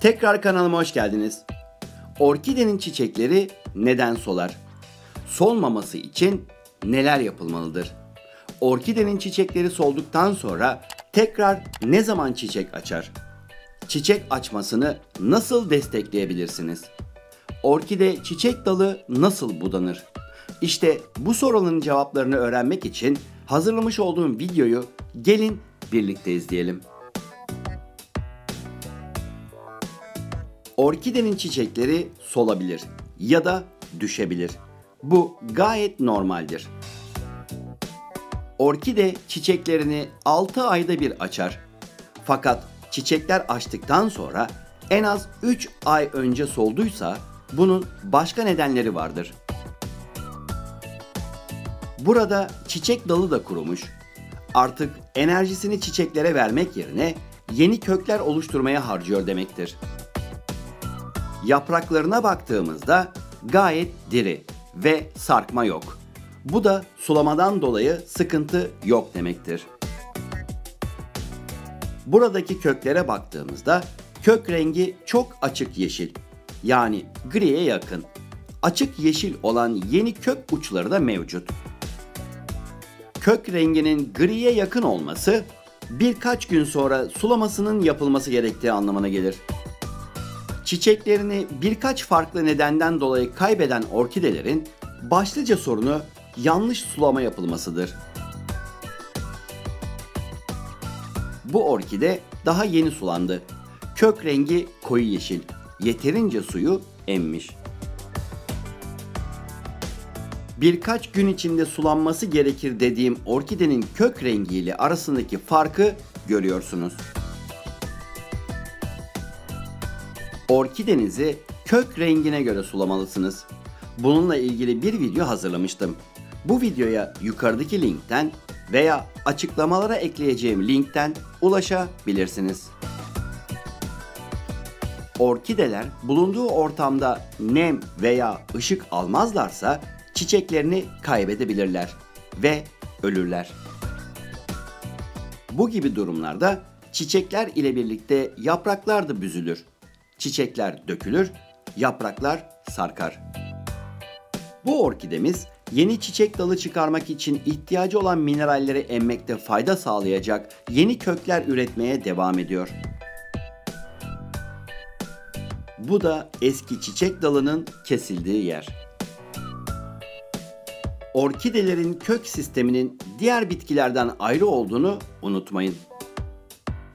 Tekrar kanalıma hoş geldiniz. Orkidenin çiçekleri neden solar? Solmaması için neler yapılmalıdır? Orkidenin çiçekleri solduktan sonra tekrar ne zaman çiçek açar? Çiçek açmasını nasıl destekleyebilirsiniz? Orkide çiçek dalı nasıl budanır? İşte bu soruların cevaplarını öğrenmek için hazırlamış olduğum videoyu gelin birlikte izleyelim. Orkidenin çiçekleri solabilir ya da düşebilir. Bu gayet normaldir. Orkide çiçeklerini 6 ayda bir açar. Fakat çiçekler açtıktan sonra en az 3 ay önce solduysa bunun başka nedenleri vardır. Burada çiçek dalı da kurumuş. Artık enerjisini çiçeklere vermek yerine yeni kökler oluşturmaya harcıyor demektir. Yapraklarına baktığımızda gayet diri ve sarkma yok. Bu da sulamadan dolayı sıkıntı yok demektir. Buradaki köklere baktığımızda kök rengi çok açık yeşil, yani griye yakın. Açık yeşil olan yeni kök uçları da mevcut. Kök renginin griye yakın olması birkaç gün sonra sulamasının yapılması gerektiği anlamına gelir. Çiçeklerini birkaç farklı nedenden dolayı kaybeden orkidelerin başlıca sorunu yanlış sulama yapılmasıdır. Bu orkide daha yeni sulandı. Kök rengi koyu yeşil, yeterince suyu emmiş. Birkaç gün içinde sulanması gerekir dediğim orkidenin kök rengiyle arasındaki farkı görüyorsunuz. Orkidenizi kök rengine göre sulamalısınız. Bununla ilgili bir video hazırlamıştım. Bu videoya yukarıdaki linkten veya açıklamalara ekleyeceğim linkten ulaşabilirsiniz. Orkideler bulunduğu ortamda nem veya ışık almazlarsa çiçeklerini kaybedebilirler ve ölürler. Bu gibi durumlarda çiçekler ile birlikte yapraklar da büzülür. Çiçekler dökülür, yapraklar sarkar. Bu orkidemiz yeni çiçek dalı çıkarmak için ihtiyacı olan mineralleri emmekte fayda sağlayacak yeni kökler üretmeye devam ediyor. Bu da eski çiçek dalının kesildiği yer. Orkidelerin kök sisteminin diğer bitkilerden ayrı olduğunu unutmayın.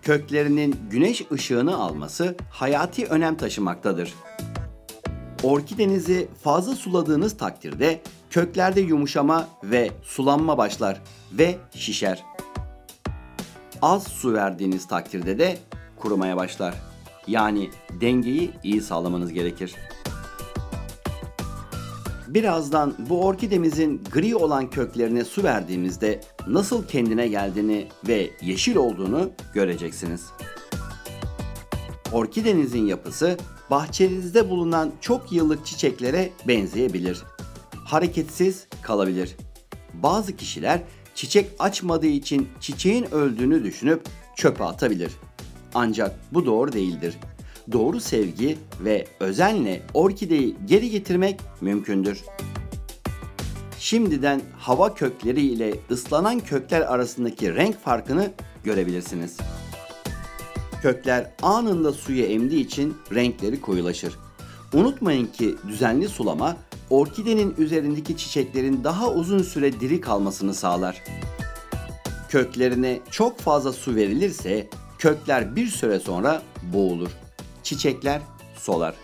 Köklerinin güneş ışığını alması hayati önem taşımaktadır. Orkidenizi fazla suladığınız takdirde köklerde yumuşama ve sulanma başlar ve şişer. Az su verdiğiniz takdirde de kurumaya başlar. Yani dengeyi iyi sağlamanız gerekir. Birazdan bu orkidemizin gri olan köklerine su verdiğimizde nasıl kendine geldiğini ve yeşil olduğunu göreceksiniz. Orkidenizin yapısı bahçenizde bulunan çok yıllık çiçeklere benzeyebilir. Hareketsiz kalabilir. Bazı kişiler çiçek açmadığı için çiçeğin öldüğünü düşünüp çöpe atabilir. Ancak bu doğru değildir. Doğru sevgi ve özenle orkideyi geri getirmek mümkündür. Şimdiden hava kökleri ile ıslanan kökler arasındaki renk farkını görebilirsiniz. Kökler anında suyu emdiği için renkleri koyulaşır. Unutmayın ki düzenli sulama orkidenin üzerindeki çiçeklerin daha uzun süre diri kalmasını sağlar. Köklerine çok fazla su verilirse kökler bir süre sonra boğulur. Çiçekler solar.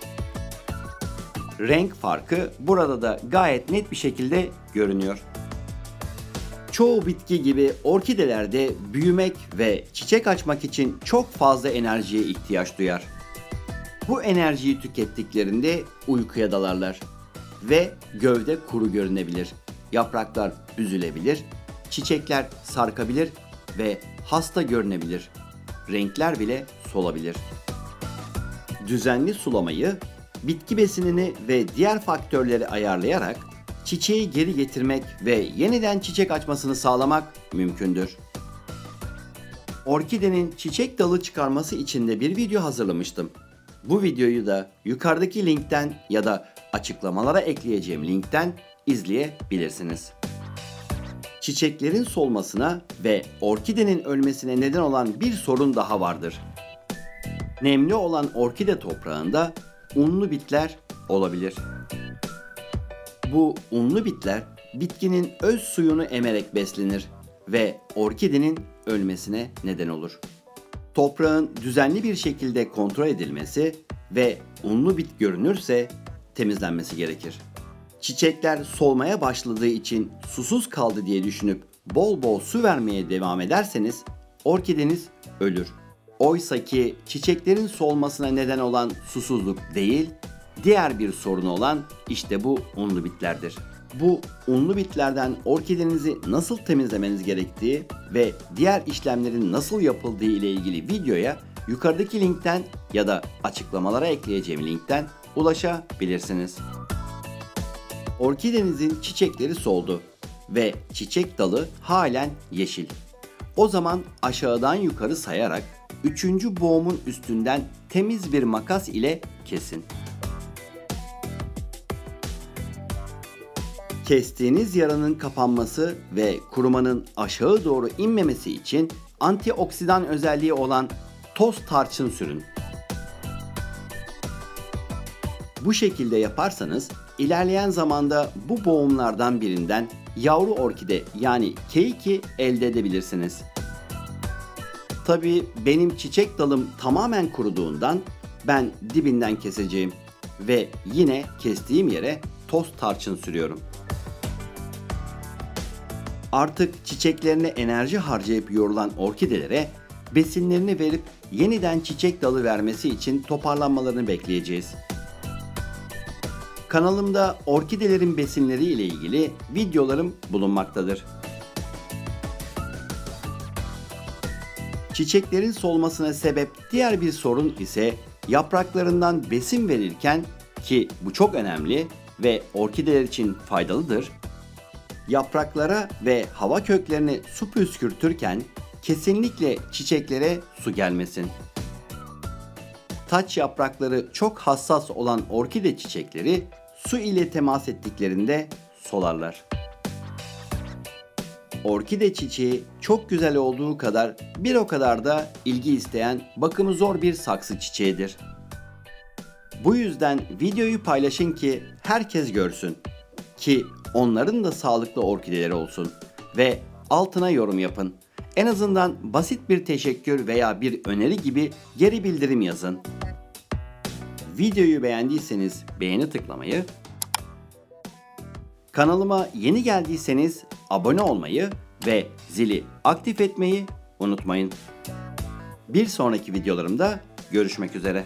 Renk farkı burada da gayet net bir şekilde görünüyor. Çoğu bitki gibi orkideler de büyümek ve çiçek açmak için çok fazla enerjiye ihtiyaç duyar. Bu enerjiyi tükettiklerinde uykuya dalarlar ve gövde kuru görünebilir. Yapraklar büzülebilir, çiçekler sarkabilir ve hasta görünebilir. Renkler bile solabilir. Düzenli sulamayı, bitki besinini ve diğer faktörleri ayarlayarak çiçeği geri getirmek ve yeniden çiçek açmasını sağlamak mümkündür. Orkidenin çiçek dalı çıkarması için de bir video hazırlamıştım. Bu videoyu da yukarıdaki linkten ya da açıklamalara ekleyeceğim linkten izleyebilirsiniz. Çiçeklerin solmasına ve orkidenin ölmesine neden olan bir sorun daha vardır. Nemli olan orkide toprağında unlu bitler olabilir. Bu unlu bitler bitkinin öz suyunu emerek beslenir ve orkidenin ölmesine neden olur. Toprağın düzenli bir şekilde kontrol edilmesi ve unlu bit görünürse temizlenmesi gerekir. Çiçekler solmaya başladığı için susuz kaldı diye düşünüp bol bol su vermeye devam ederseniz orkideniz ölür. Oysa ki çiçeklerin solmasına neden olan susuzluk değil, diğer bir sorun olan işte bu unlu bitlerdir. Bu unlu bitlerden orkidenizi nasıl temizlemeniz gerektiği ve diğer işlemlerin nasıl yapıldığı ile ilgili videoya yukarıdaki linkten ya da açıklamalara ekleyeceğim linkten ulaşabilirsiniz. Orkidenizin çiçekleri soldu ve çiçek dalı halen yeşil. O zaman aşağıdan yukarı sayarak 3. boğumun üstünden temiz bir makas ile kesin. Kestiğiniz yaranın kapanması ve kurumanın aşağı doğru inmemesi için antioksidan özelliği olan toz tarçın sürün. Bu şekilde yaparsanız ilerleyen zamanda bu boğumlardan birinden yavru orkide yani keiki elde edebilirsiniz. Tabii benim çiçek dalım tamamen kuruduğundan ben dibinden keseceğim ve yine kestiğim yere toz tarçın sürüyorum. Artık çiçeklerine enerji harcayıp yorulan orkidelere besinlerini verip yeniden çiçek dalı vermesi için toparlanmalarını bekleyeceğiz. Kanalımda orkidelerin besinleri ile ilgili videolarım bulunmaktadır. Çiçeklerin solmasına sebep diğer bir sorun ise yapraklarından besin verirken, ki bu çok önemli ve orkideler için faydalıdır, yapraklara ve hava köklerine su püskürtürken kesinlikle çiçeklere su gelmesin. Taç yaprakları çok hassas olan orkide çiçekleri su ile temas ettiklerinde solarlar. Orkide çiçeği çok güzel olduğu kadar bir o kadar da ilgi isteyen, bakımı zor bir saksı çiçeğidir. Bu yüzden videoyu paylaşın ki herkes görsün, ki onların da sağlıklı orkideleri olsun ve altına yorum yapın. En azından basit bir teşekkür veya bir öneri gibi geri bildirim yazın. Videoyu beğendiyseniz beğeni tıklamayı, kanalıma yeni geldiyseniz abone olmayı ve zili aktif etmeyi unutmayın. Bir sonraki videolarımda görüşmek üzere.